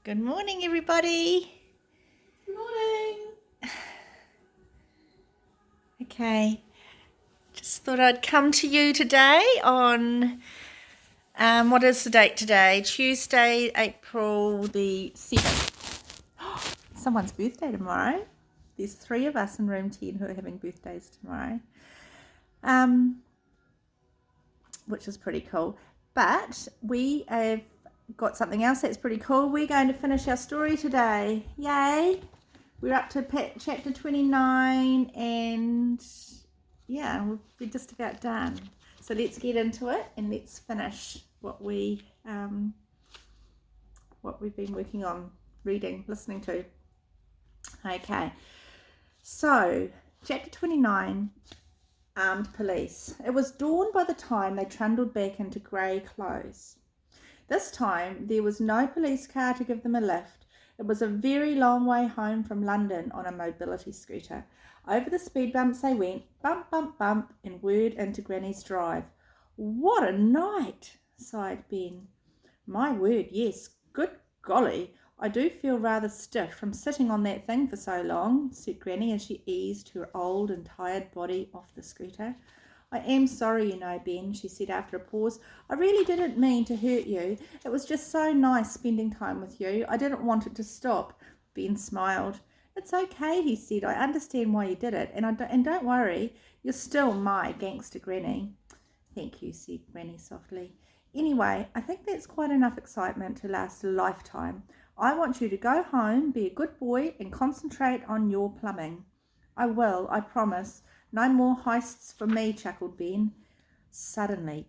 Good morning, everybody. Good morning. Okay, just thought I'd come to you today on what is the date today? Tuesday, April the 7th. Someone's birthday tomorrow. There's 3 of us in room 10 who are having birthdays tomorrow, which is pretty cool. But we have got something else that's pretty cool. We're going to finish our story today. Yay! We're up to chapter 29 and yeah, we're just about done. So let's get into it and let's finish what we've been working on, reading, listening to. Okay, so chapter 29, Armed Police. It was dawn by the time they trundled back into grey clothes. This time there was no police car to give them a lift. It was a very long way home from London on a mobility scooter. Over the speed bumps they went, bump, bump, bump, and whirred into Granny's drive. What a night, sighed Ben. My word, yes, good golly. I do feel rather stiff from sitting on that thing for so long, said Granny as she eased her old and tired body off the scooter. I am sorry, you know, Ben, she said after a pause. I really didn't mean to hurt you. It was just so nice spending time with you. I didn't want it to stop. Ben smiled. It's okay, he said. I understand why you did it, and don't worry, you're still my gangster Granny. Thank you, said Granny softly. Anyway, I think that's quite enough excitement to last a lifetime. I want you to go home, be a good boy, and concentrate on your plumbing. I will, I promise. No more heists for me, chuckled Ben. Suddenly,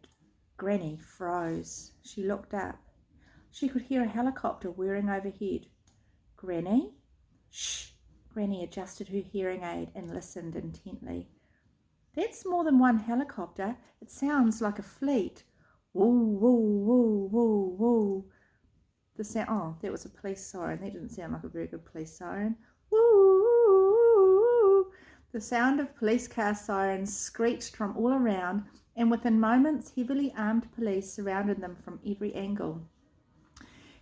Granny froze. She looked up. She could hear a helicopter whirring overhead. Granny? Shh! Granny adjusted her hearing aid and listened intently. That's more than one helicopter. It sounds like a fleet. Woo, woo, woo, woo, woo. That was a police siren. That didn't sound like a very good police siren. Woo, woo, woo. The sound of police car sirens screeched from all around, and within moments heavily armed police surrounded them from every angle.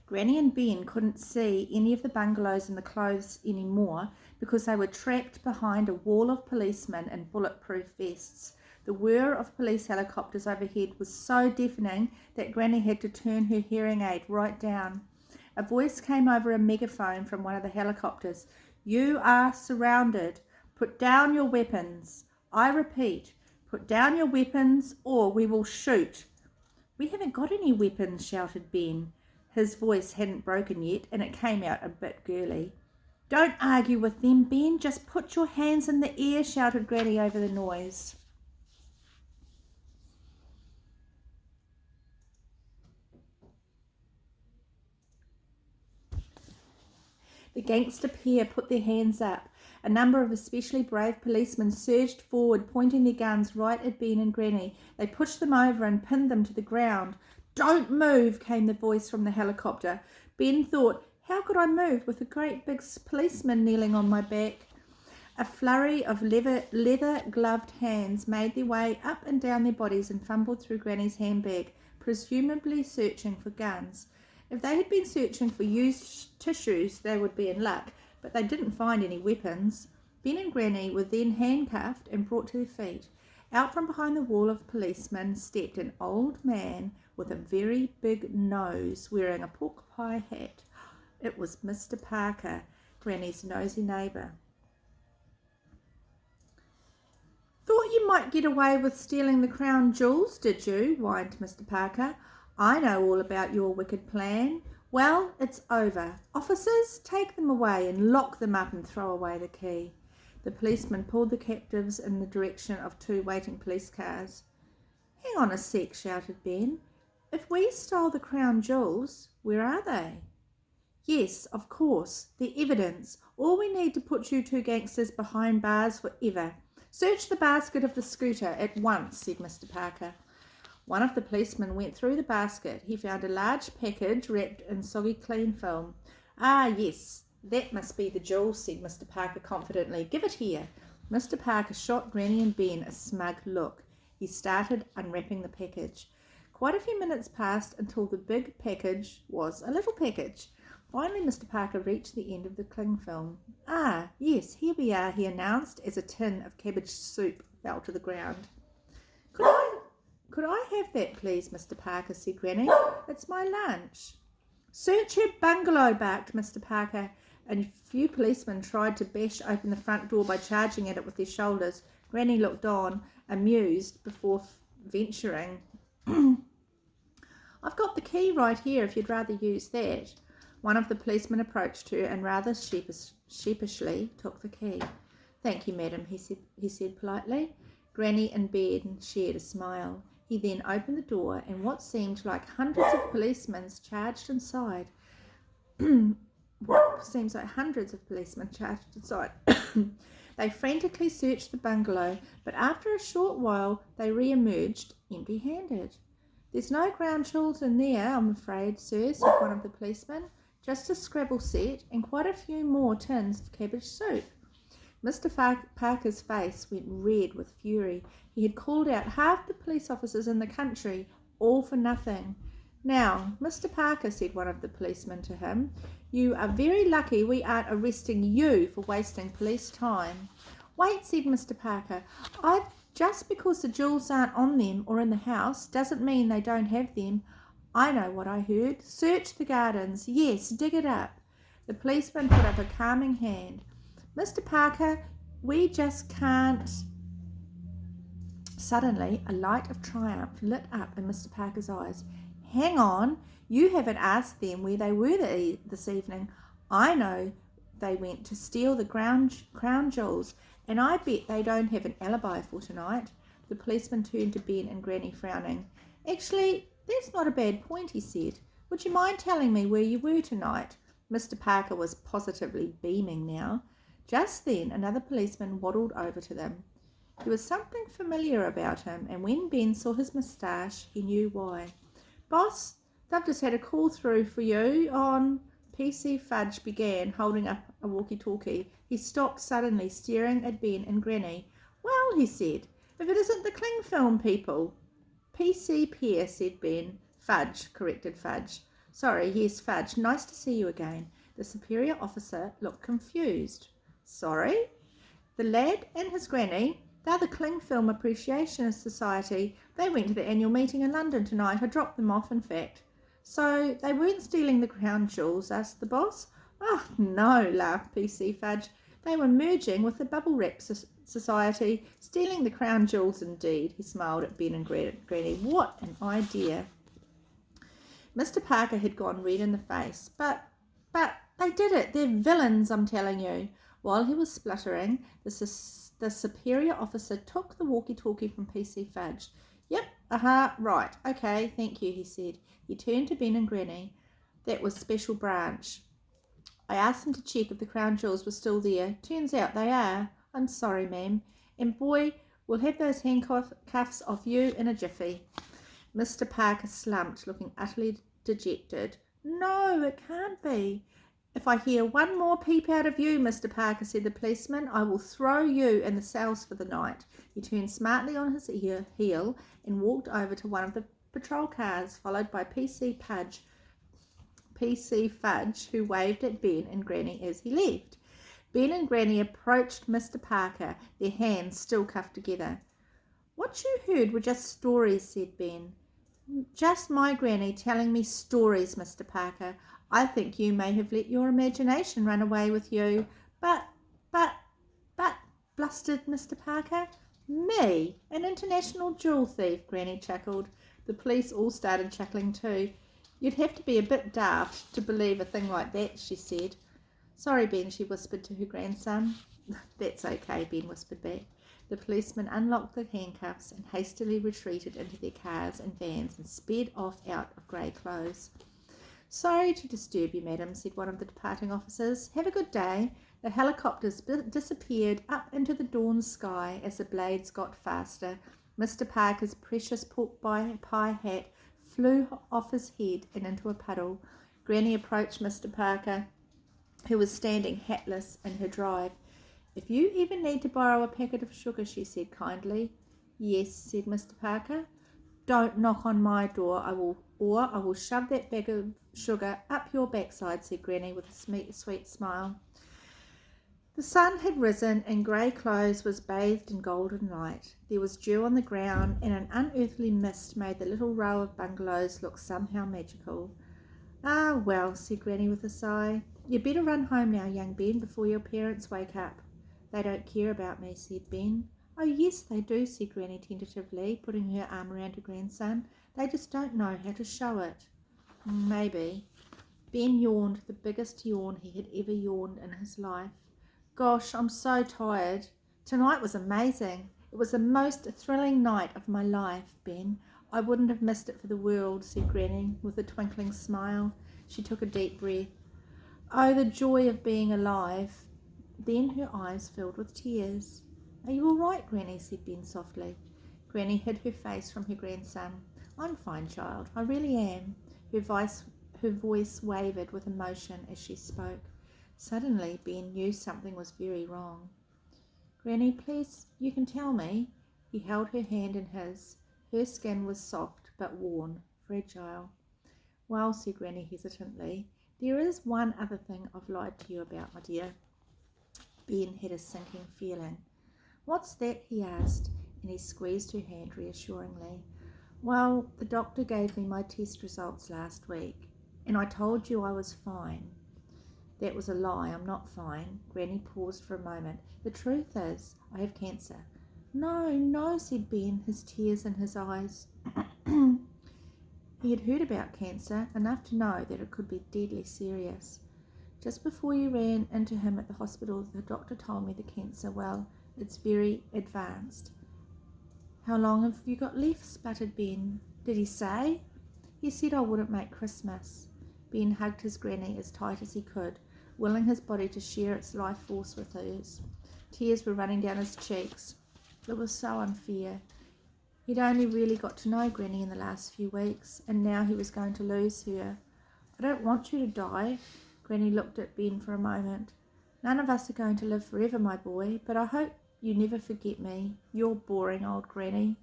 Granny and Ben couldn't see any of the bungalows and the clothes anymore because they were trapped behind a wall of policemen in bulletproof vests. The whir of police helicopters overhead was so deafening that Granny had to turn her hearing aid right down. A voice came over a megaphone from one of the helicopters. You are surrounded. Put down your weapons. I repeat, put down your weapons or we will shoot. We haven't got any weapons, shouted Ben. His voice hadn't broken yet, and it came out a bit girly. Don't argue with them, Ben. Just put your hands in the air, shouted Granny over the noise. The gangster pair put their hands up. A number of especially brave policemen surged forward, pointing their guns right at Ben and Granny. They pushed them over and pinned them to the ground. Don't move, came the voice from the helicopter. Ben thought, how could I move with a great big policeman kneeling on my back? A flurry of leather-gloved hands made their way up and down their bodies and fumbled through Granny's handbag, presumably searching for guns. If they had been searching for used tissues, they would be in luck, but they didn't find any weapons. Ben and Granny were then handcuffed and brought to their feet. Out from behind the wall of policemen stepped an old man with a very big nose, wearing a pork pie hat. It was Mr. Parker, Granny's nosy neighbour. Thought you might get away with stealing the crown jewels, did you? Whined Mr. Parker. I know all about your wicked plan. Well, it's over. Officers, take them away and lock them up and throw away the key. The policeman pulled the captives in the direction of 2 waiting police cars. Hang on a sec, shouted Ben. If we stole the crown jewels, where are they? Yes, of course, the evidence. All we need to put you 2 gangsters behind bars forever. Search the basket of the scooter at once, said Mr. Parker. One of the policemen went through the basket. He found a large package wrapped in soggy clean film. Ah, yes, that must be the jewels, said Mr. Parker confidently. Give it here. Mr. Parker shot Granny and Ben a smug look. He started unwrapping the package. Quite a few minutes passed until the big package was a little package. Finally, Mr. Parker reached the end of the cling film. "Ah, yes, here we are," he announced as a tin of cabbage soup fell to the ground. Could I have that, please, Mr. Parker, said Granny. "It's my lunch." "Search her bungalow," barked Mr. Parker, and a few policemen tried to bash open the front door by charging at it with their shoulders. Granny looked on, amused, before venturing. "I've got the key right here if you'd rather use that." One of the policemen approached her and rather sheepishly took the key. "Thank you, madam," he said politely. Granny and Ben shared a smile. He then opened the door, and what seemed like hundreds of policemen charged inside. They frantically searched the bungalow, but after a short while they re-emerged empty-handed. "There's no ground jewels in there, I'm afraid, sir," said one of the policemen. "Just a Scrabble set and quite a few more tins of cabbage soup." Mr. Parker's face went red with fury. He had called out half the police officers in the country, all for nothing. "Now, Mr. Parker," said one of the policemen to him, "you are very lucky we aren't arresting you for wasting police time." "Wait," said Mr. Parker. Just because the jewels aren't on them or in the house doesn't mean they don't have them. I know what I heard. Search the gardens. Yes, dig it up." The policeman put up a calming hand. "Mr. Parker, we just can't." Suddenly, a light of triumph lit up in Mr. Parker's eyes. "Hang on, you haven't asked them where they were this evening. I know they went to steal the crown jewels, and I bet they don't have an alibi for tonight." The policeman turned to Ben and Granny, frowning. "Actually, that's not a bad point," he said. "Would you mind telling me where you were tonight?" Mr. Parker was positively beaming now. Just then another policeman waddled over to them. There was something familiar about him, and when Ben saw his moustache, he knew why. "Boss, they've just had a call through for you on—" PC Fudge began, holding up a walkie-talkie. He stopped suddenly, staring at Ben and Granny. "Well," he said, "if it isn't the cling film people." "PC Pear," said Ben. "Fudge," corrected Fudge. "Sorry, yes, Fudge. Nice to see you again." The superior officer looked confused. "Sorry?" "The lad and his granny, they're the Cling Film Appreciation Society. They went to the annual meeting in London tonight. I dropped them off, in fact." "So they weren't stealing the crown jewels?" asked the boss. "Oh, no," laughed PC Fudge. "They were merging with the Bubble Wrap Society. Stealing the crown jewels, indeed." He smiled at Ben and Granny. "What an idea." Mr. Parker had gone red in the face. But they did it. They're villains, I'm telling you." While he was spluttering, the superior officer took the walkie-talkie from PC Fudge. "Yep, right, okay, thank you," he said. He turned to Ben and Granny. "That was Special Branch. I asked them to check if the crown jewels were still there. Turns out they are. I'm sorry, ma'am. And boy, we'll have those handcuffs off you in a jiffy." Mr. Parker slumped, looking utterly dejected. "No, it can't be." "If I hear one more peep out of you, Mr. Parker," said the policeman, "I will throw you in the cells for the night." He turned smartly on his heel and walked over to one of the patrol cars, followed by PC Fudge, who waved at Ben and Granny as he left. Ben and Granny approached Mr. Parker, their hands still cuffed together. "What you heard were just stories," said Ben. "Just my granny telling me stories, Mr. Parker. I think you may have let your imagination run away with you." But, blustered Mr. Parker. "Me, an international jewel thief," Granny chuckled. The police all started chuckling too. "You'd have to be a bit daft to believe a thing like that," she said. "Sorry, Ben," she whispered to her grandson. "That's okay," Ben whispered back. The policemen unlocked the handcuffs and hastily retreated into their cars and vans and sped off out of grey clothes. "Sorry to disturb you, madam," said one of the departing officers. "Have a good day." The helicopters disappeared up into the dawn sky as the blades got faster. Mr. Parker's precious pork pie hat flew off his head and into a puddle. Granny approached Mr. Parker, who was standing hatless in her drive. "If you ever need to borrow a packet of sugar," she said kindly. "Yes," said Mr. Parker. "Don't knock on my door. I will or I will shove that bag of sugar up your backside, said Granny with a sweet smile. The sun had risen and grey clothes was bathed in golden light. There was dew on the ground and an unearthly mist made the little row of bungalows look somehow magical. Ah, well, said Granny with a sigh. You'd better run home now, young Ben, before your parents wake up. They don't care about me, said Ben. Oh, yes, they do, said Granny tentatively, putting her arm around her grandson. They just don't know how to show it. Maybe. Ben yawned, the biggest yawn he had ever yawned in his life. Gosh, I'm so tired. Tonight was amazing. It was the most thrilling night of my life, Ben. I wouldn't have missed it for the world, said Granny, with a twinkling smile. She took a deep breath. Oh, the joy of being alive. Then her eyes filled with tears. Are you all right, Granny? Said Ben softly. Granny hid her face from her grandson. I'm fine, child. I really am. Her voice wavered with emotion as she spoke. Suddenly, Ben knew something was very wrong. Granny, please, you can tell me. He held her hand in his. Her skin was soft but worn, fragile. Well, said Granny hesitantly, there is one other thing I've lied to you about, my dear. Ben had a sinking feeling. What's that? He asked, and he squeezed her hand reassuringly. Well, the doctor gave me my test results last week, and I told you I was fine. That was a lie. I'm not fine. Granny paused for a moment. The truth is, I have cancer. No, no, said Ben, his tears in his eyes. He had heard about cancer, enough to know that it could be deadly serious. Just before you ran into him at the hospital, the doctor told me the cancer, well, it's very advanced. How long have you got left? Sputtered Ben. Did he say? He said I wouldn't make Christmas. Ben hugged his granny as tight as he could, willing his body to share its life force with hers. Tears were running down his cheeks. It was so unfair. He'd only really got to know Granny in the last few weeks, and now he was going to lose her. I don't want you to die. Granny looked at Ben for a moment. None of us are going to live forever, my boy, but I hope you never forget me. You're boring, old Granny.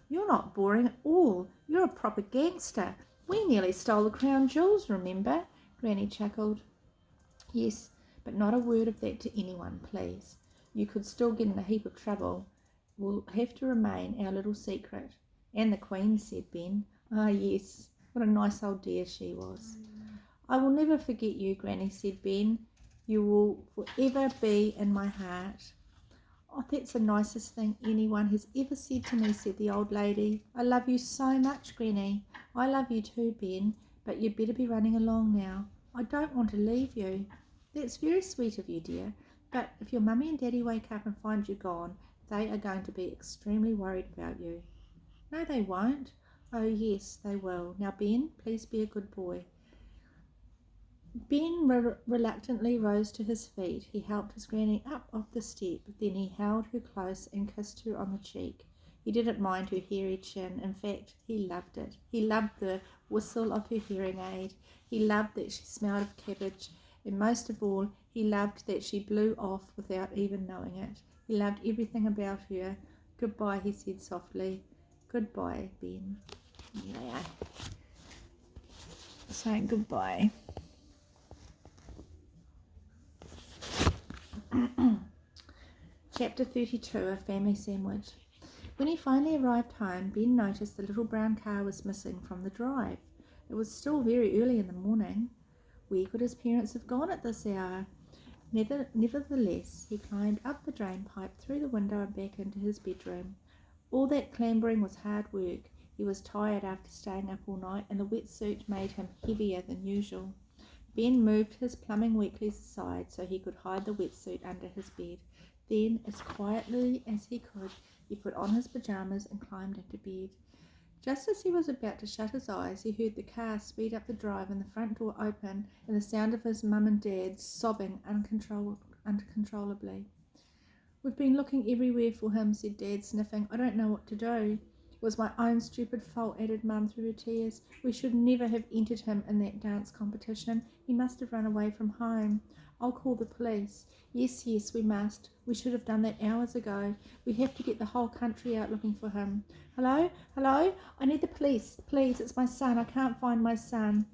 You're not boring at all. You're a proper gangster. We nearly stole the crown jewels, remember? Granny chuckled. Yes, but not a word of that to anyone, please. You could still get in a heap of trouble. Will have to remain our little secret. And the Queen, said Ben. Ah, yes, what a nice old dear she was. I will never forget you, Granny, said Ben. You will forever be in my heart. Oh, that's the nicest thing anyone has ever said to me, said the old lady. I love you so much, Granny. I love you too, Ben, but you'd better be running along now. I don't want to leave you. That's very sweet of you, dear, but if your mummy and daddy wake up and find you gone, they are going to be extremely worried about you. No, they won't. Oh, yes, they will. Now, Ben, please be a good boy. Ben reluctantly rose to his feet. He helped his granny up off the step. Then he held her close and kissed her on the cheek. He didn't mind her hairy chin. In fact, he loved it. He loved the whistle of her hearing aid. He loved that she smelled of cabbage. And most of all, he loved that she blew off without even knowing it. He loved everything about her. Goodbye, he said softly. Goodbye, Ben. Yeah. Saying goodbye. Chapter 32, A Family Sandwich. When he finally arrived home, Ben noticed the little brown car was missing from the drive. It was still very early in the morning. Where could his parents have gone at this hour? Nevertheless, he climbed up the drain pipe, through the window and back into his bedroom. All that clambering was hard work. He was tired after staying up all night, and the wetsuit made him heavier than usual. Ben moved his plumbing weeklies aside so he could hide the wetsuit under his bed. Then, as quietly as he could, he put on his pajamas and climbed into bed. Just as he was about to shut his eyes, he heard the car speed up the drive and the front door open and the sound of his mum and dad sobbing uncontrollably. We've been looking everywhere for him, said Dad, sniffing. I don't know what to do. was my own stupid fault, added Mum through her tears. We should never have entered him in that dance competition. He must have run away from home. I'll call the police. Yes, we must. We should have done that hours ago. We have to get the whole country out looking for him. Hello? Hello? I need the police. Please, it's my son. I can't find my son.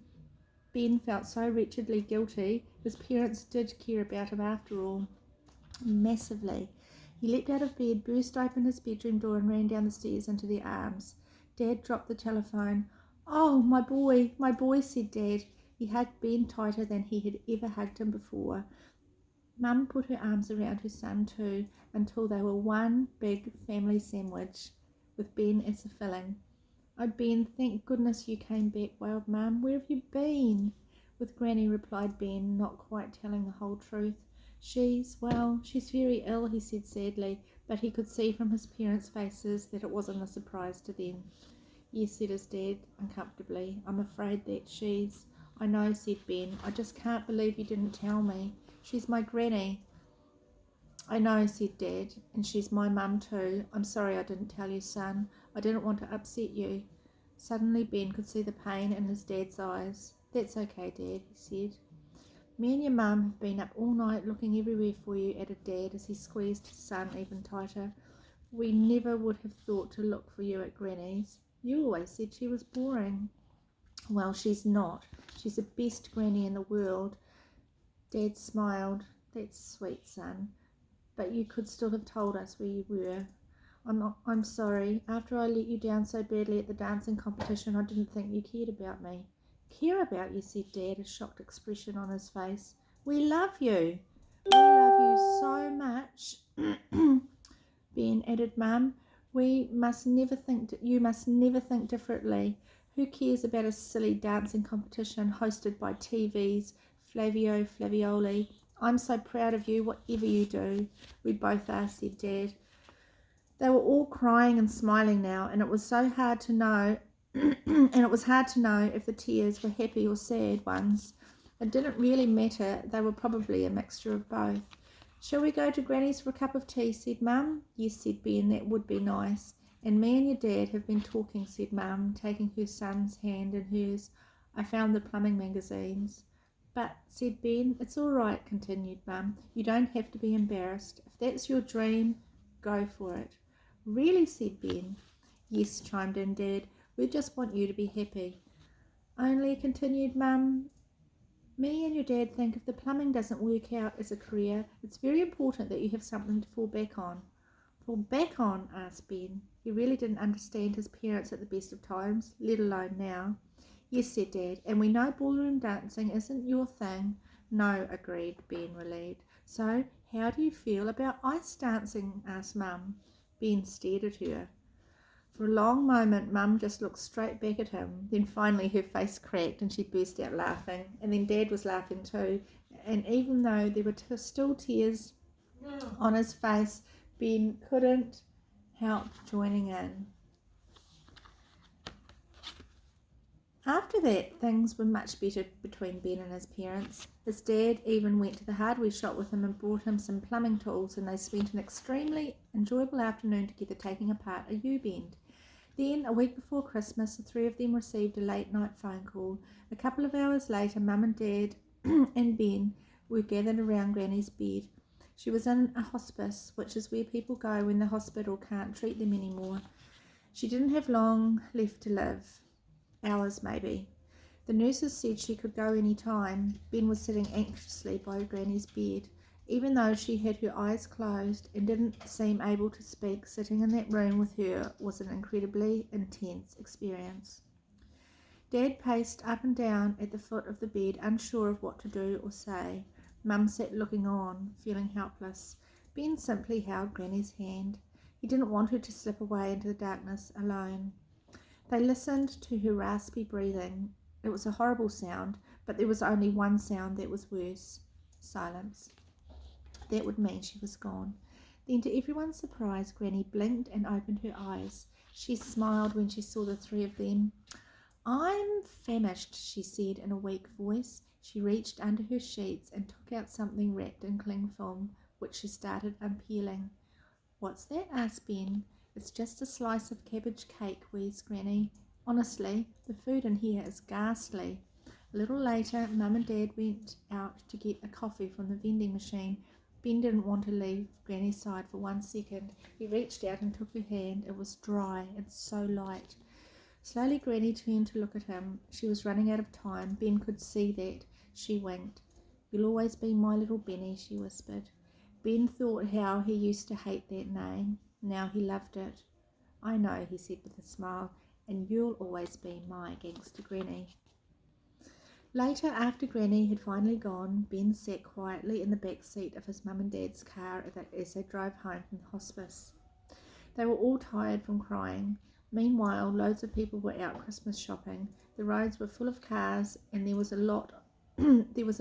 Ben felt so wretchedly guilty. His parents did care about him after all. Massively. He leapt out of bed, burst open his bedroom door and ran down the stairs into their arms. Dad dropped the telephone. Oh, my boy, said Dad. He hugged Ben tighter than he had ever hugged him before. Mum put her arms around her son too, until they were one big family sandwich, with Ben as the filling. Oh, Ben, thank goodness you came back, wailed Mum. Where have you been? With Granny, replied Ben, not quite telling the whole truth. She's very ill, he said sadly, but he could see from his parents' faces that it wasn't a surprise to them. Yes, said his dad, uncomfortably. I'm afraid that I know, said Ben. I just can't believe you didn't tell me. She's my granny. I know, said Dad, and she's my mum too. I'm sorry I didn't tell you, son. I didn't want to upset you. Suddenly Ben could see the pain in his dad's eyes. That's okay, Dad, he said. Me and your mum have been up all night looking everywhere for you, added Dad as he squeezed his son even tighter. We never would have thought to look for you at Granny's. You always said she was boring. Well, she's not. She's the best granny in the world. Dad smiled. That's sweet, son. But you could still have told us where you were. I'm sorry. After I let you down so badly at the dancing competition, I didn't think you cared about me. Care about you, said Dad, a shocked expression on his face. We love you. We love you so much. Ben added, Mum. You must never think differently. Who cares about a silly dancing competition hosted by TV's Flavio Flavioli? I'm so proud of you, whatever you do. We both are, said Dad. They were all crying and smiling now, and it was so hard to know if the tears were happy or sad ones. It didn't really matter. They were probably a mixture of both. Shall we go to Granny's for a cup of tea, said Mum. Yes, said Ben, that would be nice. And me and your dad have been talking, said Mum, taking her son's hand in hers. I found the plumbing magazines. But, said Ben, it's all right, continued Mum. You don't have to be embarrassed. If that's your dream, go for it. Really, said Ben. Yes, chimed in Dad. We just want you to be happy. Only, continued Mum, me and your dad think if the plumbing doesn't work out as a career, it's very important that you have something to fall back on. Fall back on? Asked Ben. He really didn't understand his parents at the best of times, let alone now. Yes, said Dad, and we know ballroom dancing isn't your thing. No, agreed Ben, relieved. So, how do you feel about ice dancing? Asked Mum. Ben stared at her. For a long moment, Mum just looked straight back at him. Then finally her face cracked and she burst out laughing. And then Dad was laughing too. And even though there were still tears on his face, Ben couldn't help joining in. After that, things were much better between Ben and his parents. His dad even went to the hardware shop with him and brought him some plumbing tools, and they spent an extremely enjoyable afternoon together taking apart a U-bend. Then, a week before Christmas, the three of them received a late-night phone call. A couple of hours later, Mum and Dad and Ben were gathered around Granny's bed. She was in a hospice, which is where people go when the hospital can't treat them anymore. She didn't have long left to live. Hours, maybe. The nurses said she could go any time. Ben was sitting anxiously by Granny's bed. Even though she had her eyes closed and didn't seem able to speak, sitting in that room with her was an incredibly intense experience. Dad paced up and down at the foot of the bed, unsure of what to do or say. Mum sat looking on, feeling helpless. Ben simply held Granny's hand. He didn't want her to slip away into the darkness alone. They listened to her raspy breathing. It was a horrible sound, but there was only one sound that was worse. Silence. That would mean she was gone. Then, to everyone's surprise, Granny blinked and opened her eyes. She smiled when she saw the three of them. I'm famished, she said in a weak voice. She reached under her sheets and took out something wrapped in cling film, which she started unpeeling. What's that? Asked Ben. It's just a slice of cabbage cake, wheezed Granny. Honestly, the food in here is ghastly. A little later, Mum and Dad went out to get a coffee from the vending machine. Ben didn't want to leave Granny's side for 1 second. He reached out and took her hand. It was dry and so light. Slowly Granny turned to look at him. She was running out of time. Ben could see that. She winked. "You'll always be my little Benny," she whispered. Ben thought how he used to hate that name. Now he loved it. "I know," he said with a smile, "and you'll always be my Gangsta Granny." Later, after Granny had finally gone, Ben sat quietly in the back seat of his mum and dad's car as they drove home from the hospice. They were all tired from crying. Meanwhile, loads of people were out Christmas shopping. The roads were full of cars, and there was a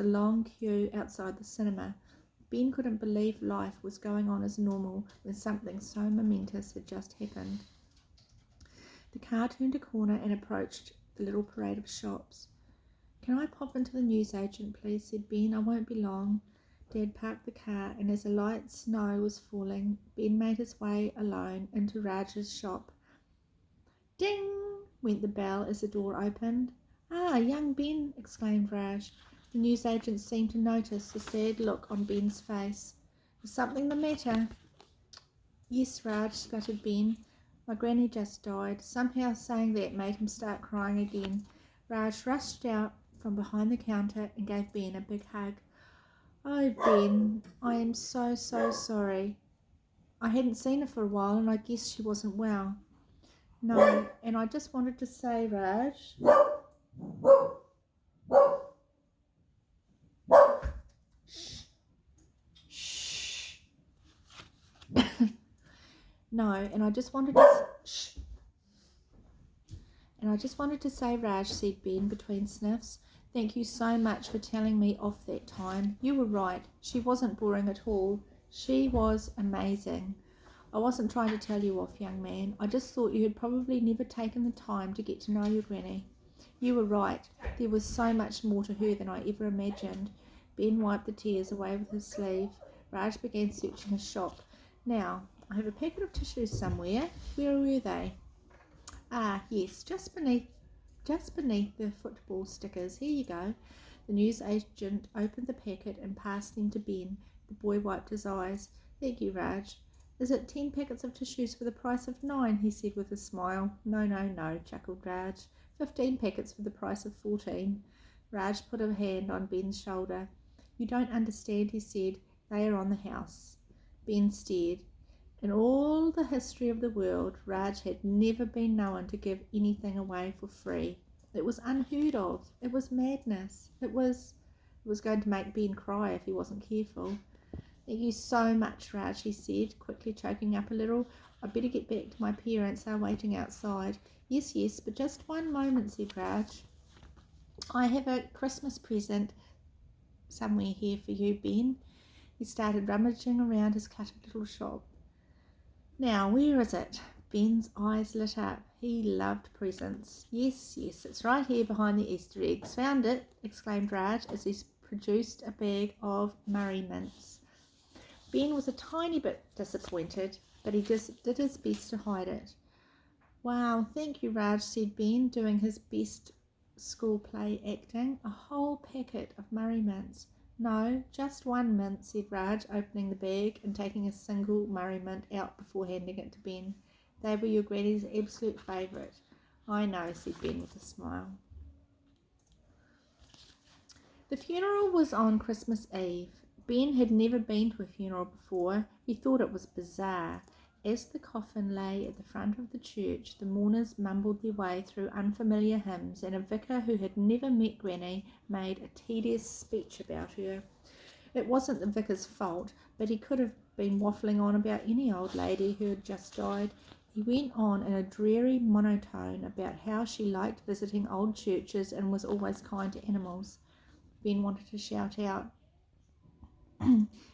long queue outside the cinema. Ben couldn't believe life was going on as normal when something so momentous had just happened. The car turned a corner and approached the little parade of shops. "Can I pop into the newsagent, please?" said Ben. "I won't be long." Dad parked the car, and as a light snow was falling, Ben made his way alone into Raj's shop. Ding! Went the bell as the door opened. "Ah, young Ben!" exclaimed Raj. The newsagent seemed to notice the sad look on Ben's face. "Is something the matter?" "Yes, Raj," spluttered Ben. "My granny just died." Somehow saying that made him start crying again. Raj rushed out from behind the counter and gave Ben a big hug. "Oh, Ben, I am so sorry. I hadn't seen her for a while and I guess she wasn't well." "No, and I just wanted to say, Raj..." Shh. "No, and I just wanted to... Shh. "And I just wanted to say, Raj," said Ben between sniffs, "thank you so much for telling me off that time. You were right. She wasn't boring at all. She was amazing. I wasn't trying to tell you off, young man. I just thought you had probably never taken the time to get to know your granny. You were right. There was so much more to her than I ever imagined." Ben wiped the tears away with his sleeve. Raj began searching his shop. "Now, I have a packet of tissues somewhere. Where were they? Ah, yes, just beneath the football stickers. Here you go." The newsagent opened the packet and passed them to Ben. The boy wiped his eyes. "Thank you, Raj." "Is it 10 packets of tissues for the price of 9? He said with a smile. No, chuckled Raj. 15 packets for the price of 14. Raj put a hand on Ben's shoulder. "You don't understand," he said. "They are on the house." Ben stared. In all the history of the world, Raj had never been known to give anything away for free. It was unheard of. It was madness. It was going to make Ben cry if he wasn't careful. "Thank you so much, Raj," he said, quickly choking up a little. "I'd better get back to my parents. They're waiting outside." Yes, but just one moment," said Raj. "I have a Christmas present somewhere here for you, Ben." He started rummaging around his cluttered little shop. "Now, where is it?" Ben's eyes lit up. He loved presents. Yes, it's right here behind the Easter eggs. "Found it," exclaimed Raj as he produced a bag of Murray mints. Ben was a tiny bit disappointed, but he just did his best to hide it. "Wow, thank you, Raj," said Ben, doing his best school play acting. "A whole packet of Murray mints." "No, just one mint," said Raj, opening the bag and taking a single Murray mint out before handing it to Ben. "They were your granny's absolute favourite." "I know," said Ben with a smile. The funeral was on Christmas Eve. Ben had never been to a funeral before. He thought it was bizarre. As the coffin lay at the front of the church, the mourners mumbled their way through unfamiliar hymns, and a vicar who had never met Granny made a tedious speech about her. It wasn't the vicar's fault, but he could have been waffling on about any old lady who had just died. He went on in a dreary monotone about how she liked visiting old churches and was always kind to animals. Ben wanted to shout out.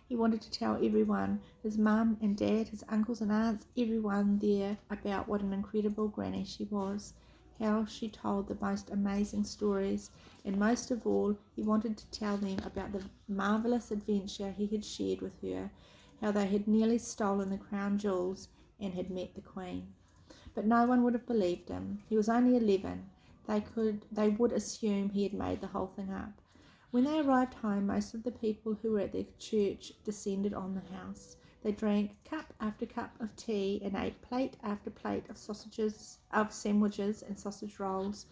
He wanted to tell everyone, his mum and dad, his uncles and aunts, everyone there, about what an incredible granny she was, how she told the most amazing stories, and most of all, he wanted to tell them about the marvellous adventure he had shared with her, how they had nearly stolen the crown jewels, and had met the Queen. But no one would have believed him. He was only 11. They would assume he had made the whole thing up. When they arrived home, most of the people who were at the church descended on the house. They drank cup after cup of tea and ate plate after plate of sandwiches and sausage rolls.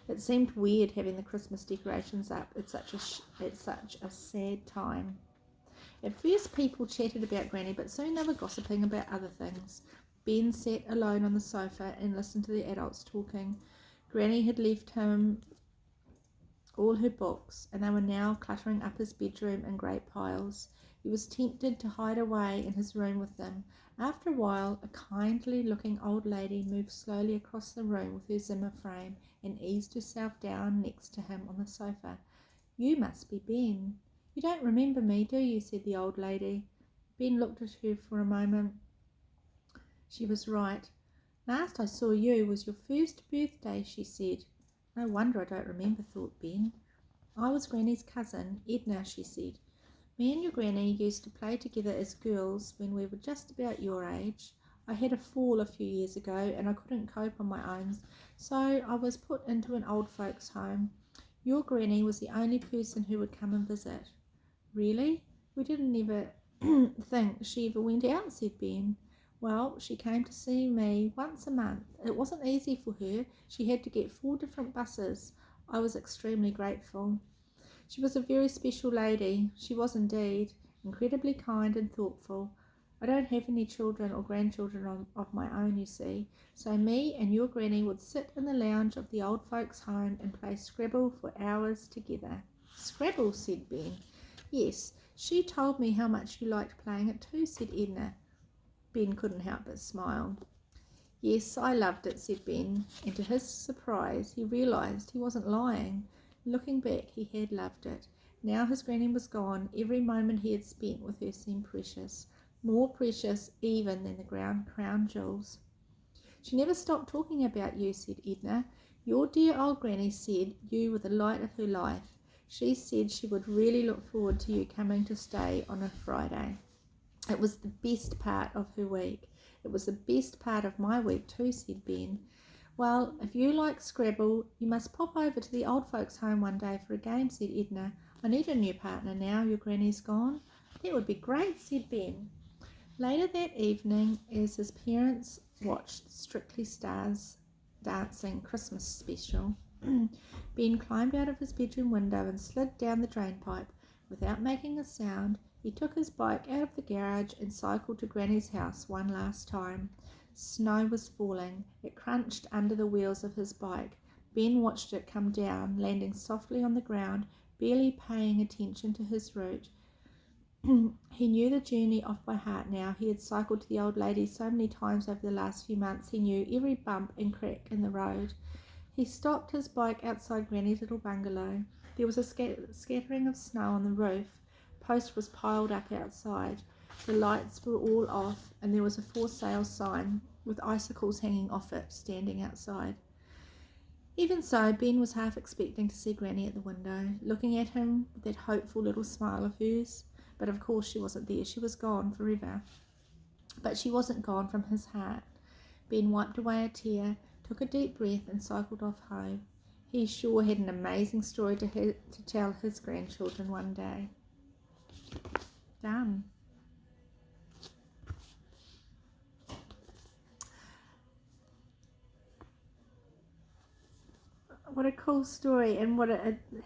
It seemed weird having the Christmas decorations up at such a sad time. At first people chatted about Granny, but soon they were gossiping about other things. Ben sat alone on the sofa and listened to the adults talking. Granny had left him all her books, and they were now cluttering up his bedroom in great piles. He was tempted to hide away in his room with them. After a while, a kindly-looking old lady moved slowly across the room with her Zimmer frame and eased herself down next to him on the sofa. "You must be Ben. You don't remember me, do you?" said the old lady. Ben looked at her for a moment. She was right. "Last I saw you was your first birthday," she said. "No wonder I don't remember," thought Ben. "I was Granny's cousin, Edna," she said. "Me and your Granny used to play together as girls when we were just about your age. I had a fall a few years ago and I couldn't cope on my own, so I was put into an old folks' home. Your Granny was the only person who would come and visit." "Really? We didn't ever think she ever went out," said Ben. "Well, she came to see me once a month. It wasn't easy for her. She had to get 4 different buses. I was extremely grateful. She was a very special lady. She was indeed, incredibly kind and thoughtful. I don't have any children or grandchildren of my own, you see, so me and your Granny would sit in the lounge of the old folks' home and play Scrabble for hours together." "Scrabble," said Ben. "Yes, she told me how much you liked playing it too," said Edna. Ben couldn't help but smile. "Yes, I loved it," said Ben, and to his surprise he realised he wasn't lying. Looking back, he had loved it. Now his Granny was gone, every moment he had spent with her seemed precious, more precious even than the crown jewels. "She never stopped talking about you," said Edna. "Your dear old Granny said you were the light of her life. She said she would really look forward to you coming to stay on a Friday. It was the best part of her week." "It was the best part of my week too," said Ben. "Well, if you like Scrabble, you must pop over to the old folks' home one day for a game," said Edna. "I need a new partner now your Granny's gone." "That would be great," said Ben. Later that evening, as his parents watched the Strictly Stars Dancing Christmas special, Ben climbed out of his bedroom window and slid down the drainpipe. Without making a sound, he took his bike out of the garage and cycled to Granny's house one last time. Snow was falling. It crunched under the wheels of his bike. Ben watched it come down, landing softly on the ground, barely paying attention to his route. He knew the journey off by heart now. He had cycled to the old lady so many times over the last few months. He knew every bump and crack in the road. He stopped his bike outside Granny's little bungalow. There was a scattering of snow on the roof. Post was piled up outside. The lights were all off, and there was a for sale sign with icicles hanging off it standing outside. Even so, Ben was half expecting to see Granny at the window, looking at him with that hopeful little smile of hers. But of course she wasn't there. She was gone forever. But she wasn't gone from his heart. Ben wiped away a tear, took a deep breath, and cycled off home. He sure had an amazing story to tell his grandchildren one day. Done. What a cool story, and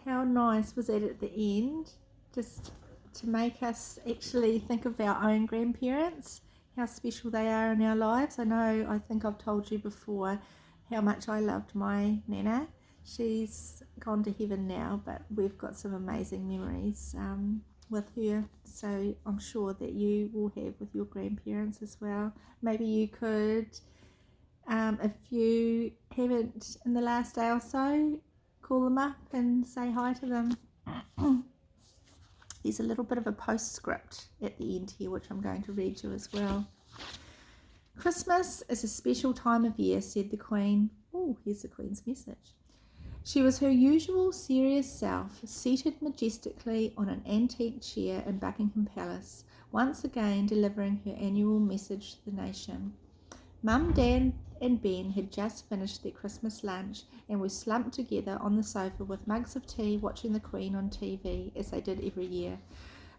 how nice was it at the end, just to make us actually think of our own grandparents, how special they are in our lives. I think I've told you before how much I loved my Nana. She's gone to heaven now, but we've got some amazing memories with her, so I'm sure that you will have with your grandparents as well. Maybe you could, if you haven't in the last day or so, call them up and say hi to them. There's a little bit of a postscript at the end here, which I'm going to read you as well. "Christmas is a special time of year," said the Queen. Oh, here's the Queen's message. She was her usual serious self, seated majestically on an antique chair in Buckingham Palace, once again delivering her annual message to the nation. Mum, Dad and Ben had just finished their Christmas lunch and were slumped together on the sofa with mugs of tea watching the Queen on TV as they did every year.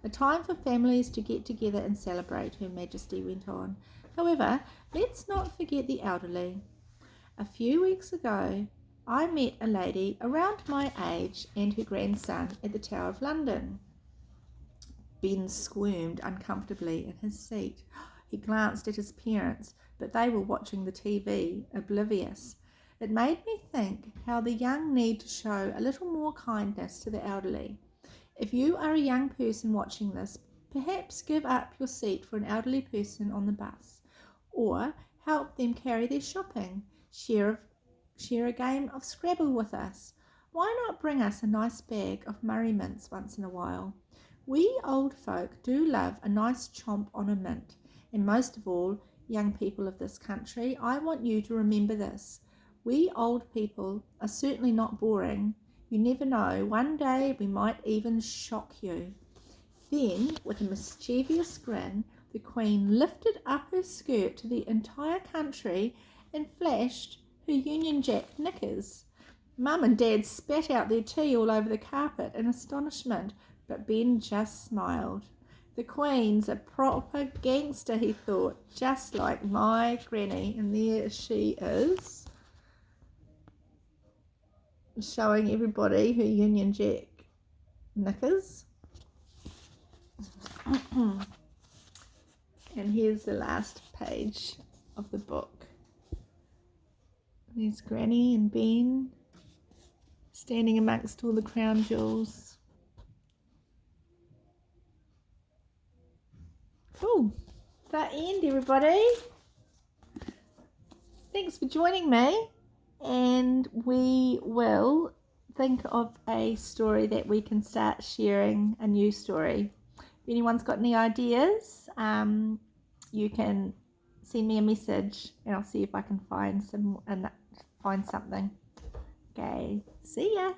A time for families to get together and celebrate, Her Majesty went on. However, let's not forget the elderly. A few weeks ago, I met a lady around my age and her grandson at the Tower of London. Ben squirmed uncomfortably in his seat. He glanced at his parents, but they were watching the TV, oblivious. It made me think how the young need to show a little more kindness to the elderly. If you are a young person watching this, perhaps give up your seat for an elderly person on the bus, or help them carry their shopping. Share a game of Scrabble with us. Why not bring us a nice bag of Murray mints once in a while? We old folk do love a nice chomp on a mint, and most of all, young people of this country, I want you to remember this. We old people are certainly not boring. You never know, one day we might even shock you. Then, with a mischievous grin, the Queen lifted up her skirt to the entire country and flashed her Union Jack knickers. Mum and Dad spat out their tea all over the carpet in astonishment, but Ben just smiled. The Queen's a proper gangster, he thought, just like my granny. And there she is, showing everybody her Union Jack knickers. And here's the last page of the book. There's Granny and Ben standing amongst all the crown jewels. Cool. That end, everybody. Thanks for joining me, and we will think of a story that we can start sharing, a new story. If anyone's got any ideas, you can send me a message and I'll see if I can find something. Okay, see ya.